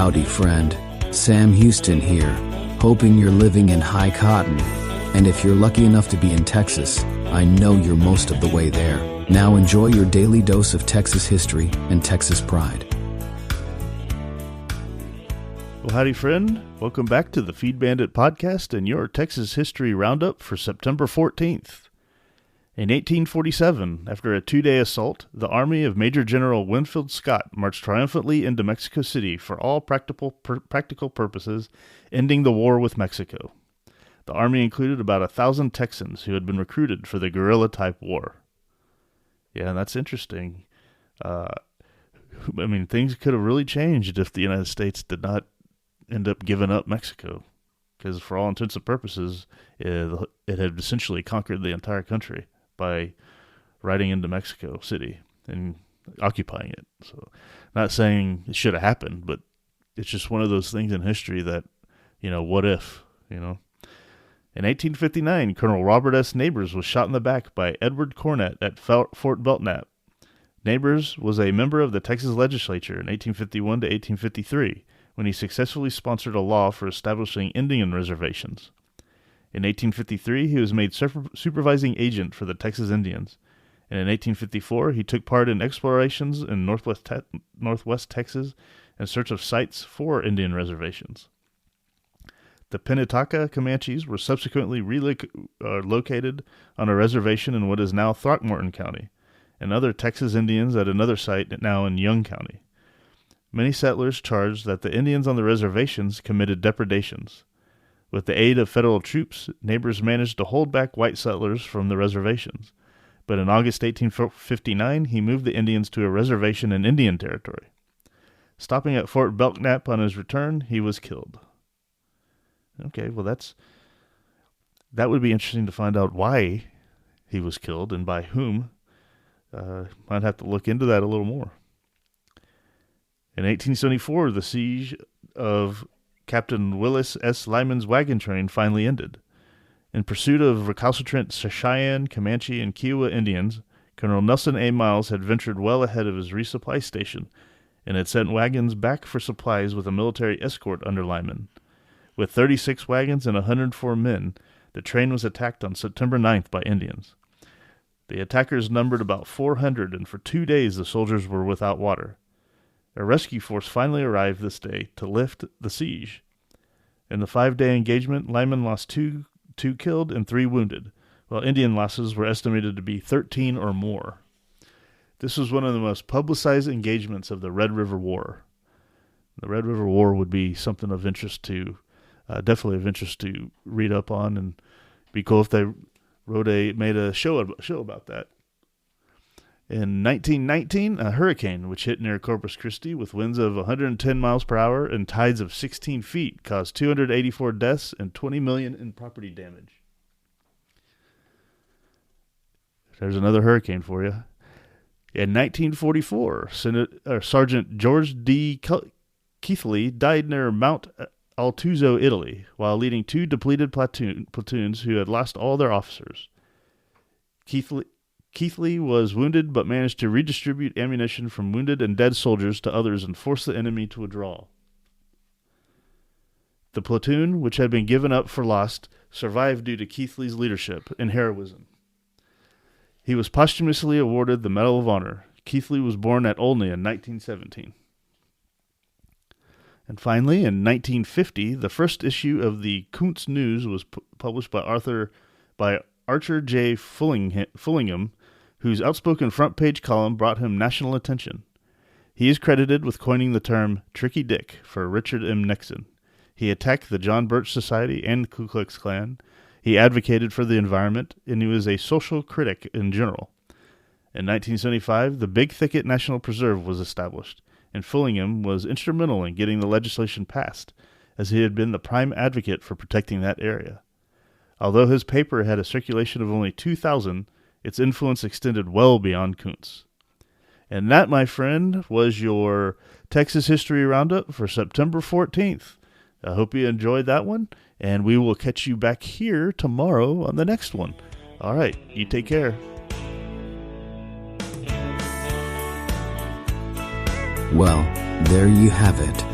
Howdy, friend. Sam Houston here, hoping you're living in high cotton. And if you're lucky enough to be in Texas, I know you're most of the way there. Now enjoy your daily dose of Texas history and Texas pride. Well, howdy, friend. Welcome back to the Feed Bandit podcast and your Texas History Roundup for September 14th. In 1847, after a two-day assault, the army of Major General Winfield Scott marched triumphantly into Mexico City for all practical purposes, ending the war with Mexico. The army included about 1,000 Texans who had been recruited for the guerrilla-type war. Yeah, that's interesting. Things could have really changed if the United States did not end up giving up Mexico, because for all intents and purposes, it had essentially conquered the entire country by riding into Mexico City and occupying it. So, not saying it should have happened, but it's just one of those things in history that, what if, In 1859, Colonel Robert S. Neighbors was shot in the back by Edward Cornett at Fort Belknap. Neighbors was a member of the Texas legislature in 1851 to 1853, when he successfully sponsored a law for establishing Indian reservations. In 1853, he was made supervising agent for the Texas Indians, and in 1854, he took part in explorations in northwest Texas in search of sites for Indian reservations. The Penetaka Comanches were subsequently located on a reservation in what is now Throckmorton County, and other Texas Indians at another site now in Young County. Many settlers charged that the Indians on the reservations committed depredations. With the aid of federal troops, Neighbors managed to hold back white settlers from the reservations. But in August 1859, he moved the Indians to a reservation in Indian Territory. Stopping at Fort Belknap on his return, he was killed. Okay, well that would be interesting to find out why he was killed and by whom. Might have to look into that a little more. In 1874, the siege of Captain Willis S. Lyman's wagon train finally ended. In pursuit of recalcitrant Cheyenne, Comanche, and Kiowa Indians, Colonel Nelson A. Miles had ventured well ahead of his resupply station and had sent wagons back for supplies with a military escort under Lyman. With 36 wagons and 104 men, the train was attacked on September 9th by Indians. The attackers numbered about 400, and for 2 days the soldiers were without water. A rescue force finally arrived this day to lift the siege. In the 5-day engagement, Lyman lost two killed and 3 wounded, while Indian losses were estimated to be 13 or more. This was one of the most publicized engagements of the Red River War. The Red River War would be something of interest to, definitely of interest to read up on, and it'd be cool if they made a show about that. In 1919, a hurricane, which hit near Corpus Christi with winds of 110 miles per hour and tides of 16 feet, caused 284 deaths and $20 million in property damage. There's another hurricane for you. In 1944, Sergeant George D. Keithley died near Mount Altuzzo, Italy, while leading 2 depleted platoons who had lost all their officers. Keithley was wounded but managed to redistribute ammunition from wounded and dead soldiers to others and force the enemy to withdraw. The platoon, which had been given up for lost, survived due to Keithley's leadership and heroism. He was posthumously awarded the Medal of Honor. Keithley was born at Olney in 1917. And finally, in 1950, the first issue of the Kuntz News was published by Archer J. Fullingham, whose outspoken front-page column brought him national attention. He is credited with coining the term Tricky Dick for Richard M. Nixon. He attacked the John Birch Society and the Ku Klux Klan. He advocated for the environment, and he was a social critic in general. In 1975, the Big Thicket National Preserve was established, and Fullingham was instrumental in getting the legislation passed, as he had been the prime advocate for protecting that area. Although his paper had a circulation of only 2,000, its influence extended well beyond Kuntz. And that, my friend, was your Texas History Roundup for September 14th. I hope you enjoyed that one, and we will catch you back here tomorrow on the next one. All right, you take care. Well, there you have it.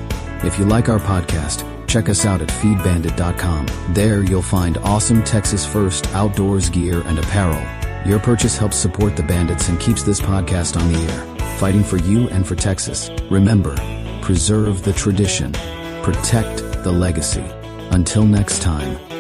If you like our podcast, check us out at feedbandit.com. There you'll find awesome Texas First outdoors gear and apparel. Your purchase helps support the Bandits and keeps this podcast on the air, fighting for you and for Texas. Remember, preserve the tradition, protect the legacy. Until next time.